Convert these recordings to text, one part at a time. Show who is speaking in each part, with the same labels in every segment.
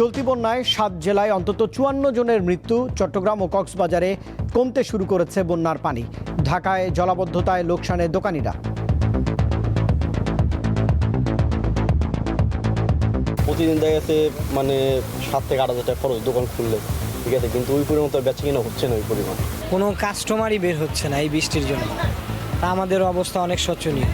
Speaker 1: চলতি বন্যায় ৭ জেলায় অন্তত ৫৪ জনের মৃত্যু। চট্টগ্রাম ও কক্সবাজারে কমতে শুরু করেছে বন্যার পানি। ঢাকায় জলাবদ্ধতায় লোকসানে দোকানিরা।
Speaker 2: প্রতিদিন দেখা গেছে ৭ থেকে ৮ হাজার টাকা খরচ দোকান খুললে, ঠিক আছে, কিন্তু ওই পরিমাণ তো বেচা কিনা হচ্ছে না। ওই পরিমাণ
Speaker 3: কোনো কাস্টমারই বের হচ্ছে না এই বৃষ্টির জন্য। আমাদের অবস্থা অনেক শোচনীয়।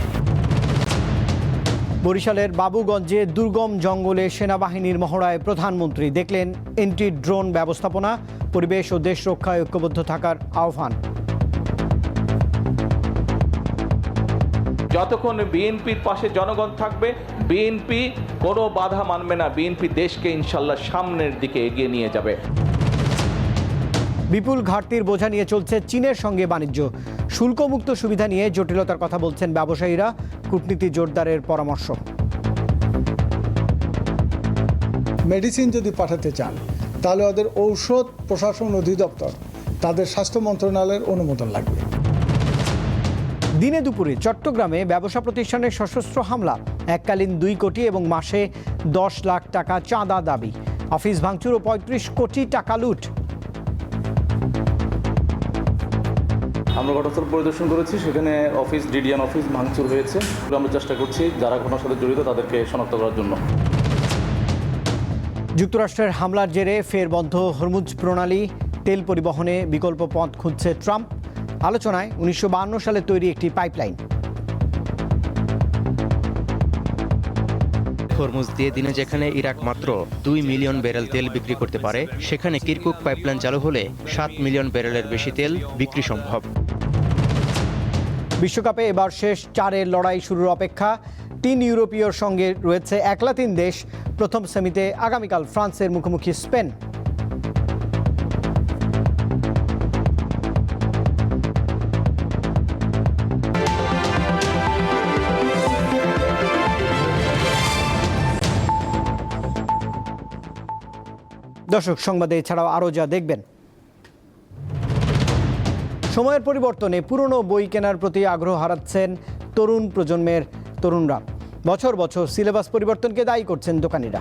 Speaker 1: বরিশালের বাবুগঞ্জে দুর্গম জঙ্গলে সেনাবাহিনীর মহড়ায় প্রধানমন্ত্রী দেখলেন এন্টি ড্রোন ব্যবস্থাপনা, পরিবেশ ও দেশ রক্ষায় ঐক্যবদ্ধ থাকার আহ্বান।
Speaker 4: যতক্ষণ বিএনপির পাশে জনগণ থাকবে, বিএনপি কোনো বাধা মানবে না। বিএনপি দেশকে ইনশাল্লাহ সামনের দিকে এগিয়ে নিয়ে যাবে।
Speaker 1: বিপুল ঘাটতির বোঝা নিয়ে চলছে চীনের সঙ্গে বাণিজ্য। শুল্কমুক্ত সুবিধা নিয়ে জটিলতার কথা বলছেন ব্যবসায়ীরা। কূটনীতি জোরদারের পরামর্শ।
Speaker 5: মেডিসিন যদি পাঠাতে চান তাহলে ওদের ঔষধ প্রশাসন অধিদপ্তর, তাদের স্বাস্থ্য মন্ত্রণালয়ের অনুমোদন লাগবে।
Speaker 1: দিনে দুপুরে চট্টগ্রামে ব্যবসা প্রতিষ্ঠানে সশস্ত্র হামলা, এককালীন ২ কোটি এবং মাসে ১০ লাখ টাকা চাঁদা দাবি। অফিস ভাঙচুর ও ৩৫ কোটি টাকা লুট।
Speaker 6: আমরা ঘটনাস্থল পরিদর্শন করেছি, সেখানে অফিস, ডিডিএন অফিস ভাঙচুর হয়েছে। আমরা চেষ্টা করছি যারা ঘটনার সাথে জড়িত তাদেরকে শনাক্ত করার জন্য।
Speaker 1: যুক্তরাষ্ট্রের হামলার জেরে ফের বন্ধ হরমুজ প্রণালী। তেল পরিবহনে বিকল্প পথ খুঁজছে ট্রাম্প। আলোচনায় ১৯৫২ সালে তৈরি একটি পাইপলাইন।
Speaker 7: হরমুজ দিয়ে দিনে যেখানে ইরাক মাত্র ২ মিলিয়ন ব্যারেল তেল বিক্রি করতে পারে, সেখানে কিরকুক পাইপলাইন চালু হলে ৭ মিলিয়ন ব্যারেলের বেশি তেল বিক্রি সম্ভব।
Speaker 1: বিশ্বকাপে এবার শেষ ৪-এর লড়াই শুরুর অপেক্ষা। ৩ ইউরোপীয়র সঙ্গে রয়েছে একলা ৩ দেশ। প্রথম সেমিতে আগামীকাল ফ্রান্সের মুখোমুখি স্পেন। দর্শক, সংবাদে এছাড়াও আরও যা দেখবেন। সময়ের পরিবর্তনে পুরনো বই কেনার প্রতি আগ্রহ হারাচ্ছেন তরুণ প্রজন্মের তরুণরা। বছর বছর সিলেবাস পরিবর্তনকে দায়ী করছেন দোকানিরা।